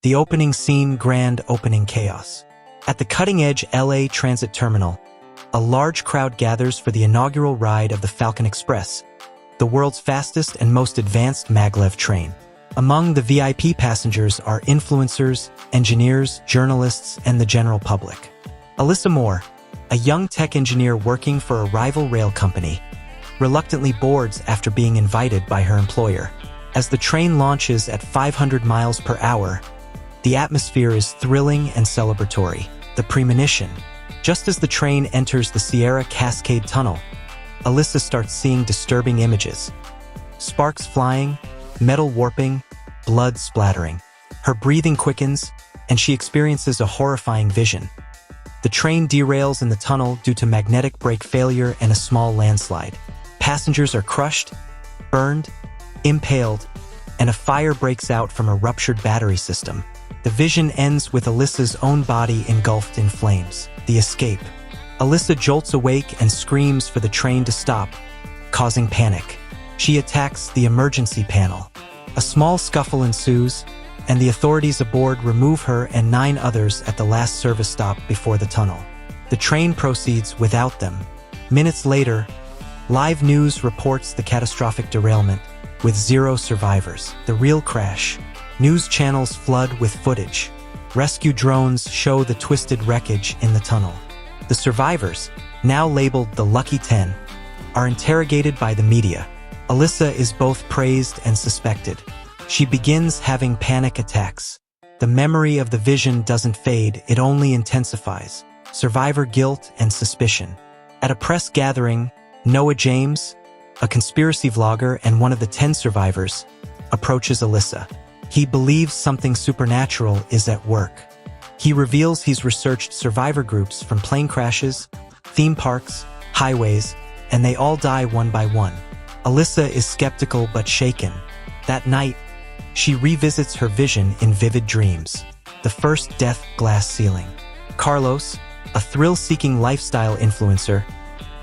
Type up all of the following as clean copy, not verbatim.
The opening scene, grand opening chaos. At the cutting-edge LA Transit Terminal, a large crowd gathers for the inaugural ride of the Falcon Express, the world's fastest and most advanced maglev train. Among the VIP passengers are influencers, engineers, journalists, and the general public. Alyssa Moore, a young tech engineer working for a rival rail company, reluctantly boards after being invited by her employer. As the train launches at 500 miles per hour, the atmosphere is thrilling and celebratory. The premonition. Just as the train enters the Sierra Cascade Tunnel, Alyssa starts seeing disturbing images. Sparks flying, metal warping, blood splattering. Her breathing quickens, and she experiences a horrifying vision. The train derails in the tunnel due to magnetic brake failure and a small landslide. Passengers are crushed, burned, impaled, and a fire breaks out from a ruptured battery system. The vision ends with Alyssa's own body engulfed in flames. The escape. Alyssa jolts awake and screams for the train to stop, causing panic. She attacks the emergency panel. A small scuffle ensues, and the authorities aboard remove her and 9 others at the last service stop before the tunnel. The train proceeds without them. Minutes later, live news reports the catastrophic derailment, with 0 survivors. The real crash. News channels flood with footage. Rescue drones show the twisted wreckage in the tunnel. The survivors, now labeled the Lucky 10, are interrogated by the media. Alyssa is both praised and suspected. She begins having panic attacks. The memory of the vision doesn't fade, it only intensifies. Survivor guilt and suspicion. At a press gathering, Noah James, a conspiracy vlogger and one of the 10 survivors, approaches Alyssa. He believes something supernatural is at work. He reveals he's researched survivor groups from plane crashes, theme parks, highways, and they all die one by one. Alyssa is skeptical but shaken. That night, she revisits her vision in vivid dreams. The first death glass ceiling. Carlos, a thrill-seeking lifestyle influencer,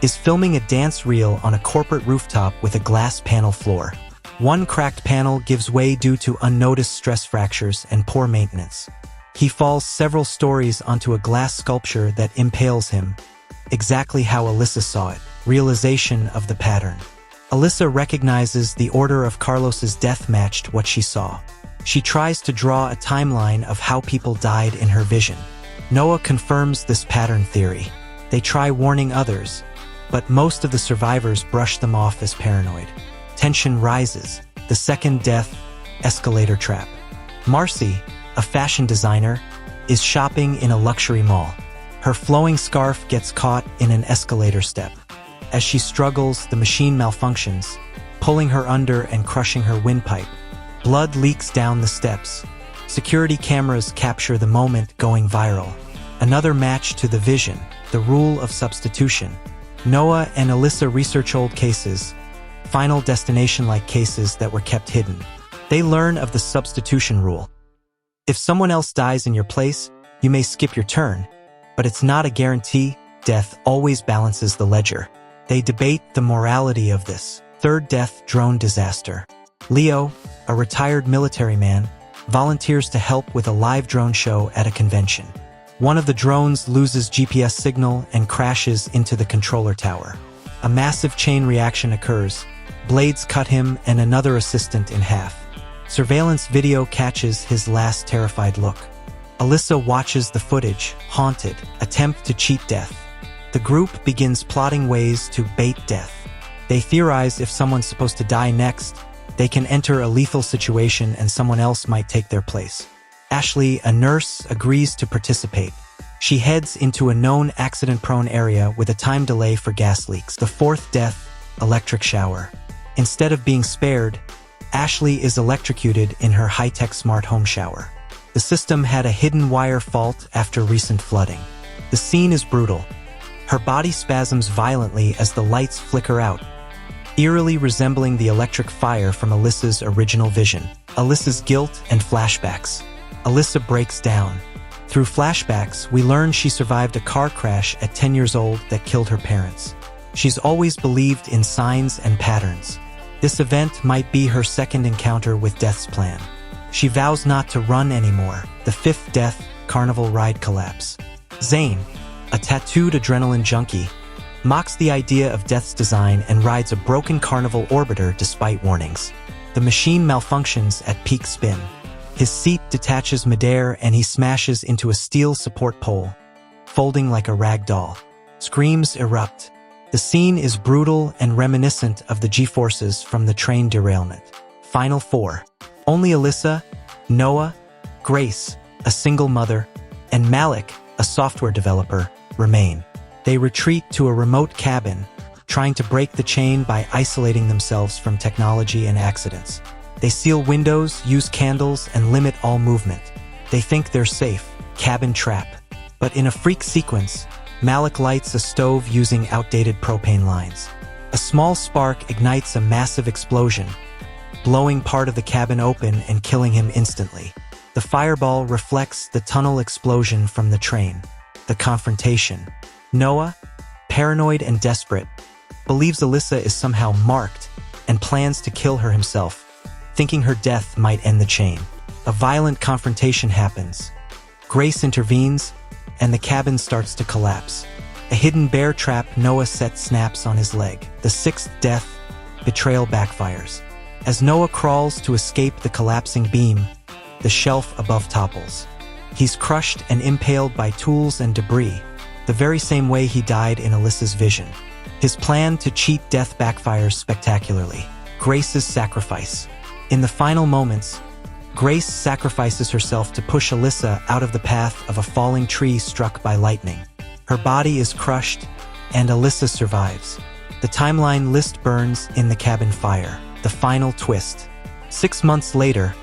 is filming a dance reel on a corporate rooftop with a glass panel floor. One cracked panel gives way due to unnoticed stress fractures and poor maintenance. He falls several stories onto a glass sculpture that impales him, exactly how Alyssa saw it. Realization of the pattern. Alyssa recognizes the order of Carlos's death matched what she saw. She tries to draw a timeline of how people died in her vision. Noah confirms this pattern theory. They try warning others, but most of the survivors brush them off as paranoid. Tension rises. The second death, escalator trap. Marcy, a fashion designer, is shopping in a luxury mall. Her flowing scarf gets caught in an escalator step. As she struggles, the machine malfunctions, pulling her under and crushing her windpipe. Blood leaks down the steps. Security cameras capture the moment, going viral. Another match to the vision, the rule of substitution. Noah and Alyssa research old cases, Final Destination-like cases that were kept hidden. They learn of the substitution rule. If someone else dies in your place, you may skip your turn, but it's not a guarantee. Death always balances the ledger. They debate the morality of this. Third death, drone disaster. Leo, a retired military man, volunteers to help with a live drone show at a convention. One of the drones loses GPS signal and crashes into the controller tower. A massive chain reaction occurs. Blades cut him and another assistant in half. Surveillance video catches his last terrified look. Alyssa watches the footage, haunted, attempt to cheat death. The group begins plotting ways to bait death. They theorize if someone's supposed to die next, they can enter a lethal situation and someone else might take their place. Ashley, a nurse, agrees to participate. She heads into a known accident-prone area with a time delay for gas leaks. The fourth death, electric shower. Instead of being spared, Ashley is electrocuted in her high-tech smart home shower. The system had a hidden wire fault after recent flooding. The scene is brutal. Her body spasms violently as the lights flicker out, eerily resembling the electric fire from Alyssa's original vision. Alyssa's guilt and flashbacks. Alyssa breaks down. Through flashbacks, we learn she survived a car crash at 10 years old that killed her parents. She's always believed in signs and patterns. This event might be her second encounter with death's plan. She vows not to run anymore. The fifth death, carnival ride collapse. Zane, a tattooed adrenaline junkie, mocks the idea of death's design and rides a broken carnival orbiter despite warnings. The machine malfunctions at peak spin. His seat detaches midair and he smashes into a steel support pole, folding like a rag doll. Screams erupt. The scene is brutal and reminiscent of the G-forces from the train derailment. Final four. Only Alyssa, Noah, Grace, a single mother, and Malik, a software developer, remain. They retreat to a remote cabin, trying to break the chain by isolating themselves from technology and accidents. They seal windows, use candles, and limit all movement. They think they're safe, cabin trap. But in a freak sequence, Malik lights a stove using outdated propane lines. A small spark ignites a massive explosion, blowing part of the cabin open and killing him instantly. The fireball reflects the tunnel explosion from the train. The confrontation. Noah, paranoid and desperate, believes Alyssa is somehow marked and plans to kill her himself, thinking her death might end the chain. A violent confrontation happens. Grace intervenes, and the cabin starts to collapse. A hidden bear trap Noah sets snaps on his leg. The sixth death, betrayal backfires. As Noah crawls to escape the collapsing beam, the shelf above topples. He's crushed and impaled by tools and debris, the very same way he died in Alyssa's vision. His plan to cheat death backfires spectacularly. Grace's sacrifice. In the final moments, Grace sacrifices herself to push Alyssa out of the path of a falling tree struck by lightning. Her body is crushed, and Alyssa survives. The timeline list burns in the cabin fire. The final twist. 6 months later,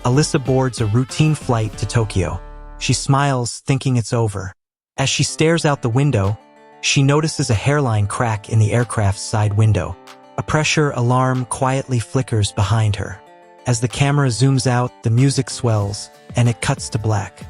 Alyssa boards a routine flight to Tokyo. She smiles, thinking it's over. As she stares out the window, she notices a hairline crack in the aircraft's side window. A pressure alarm quietly flickers behind her. As the camera zooms out, the music swells, and it cuts to black.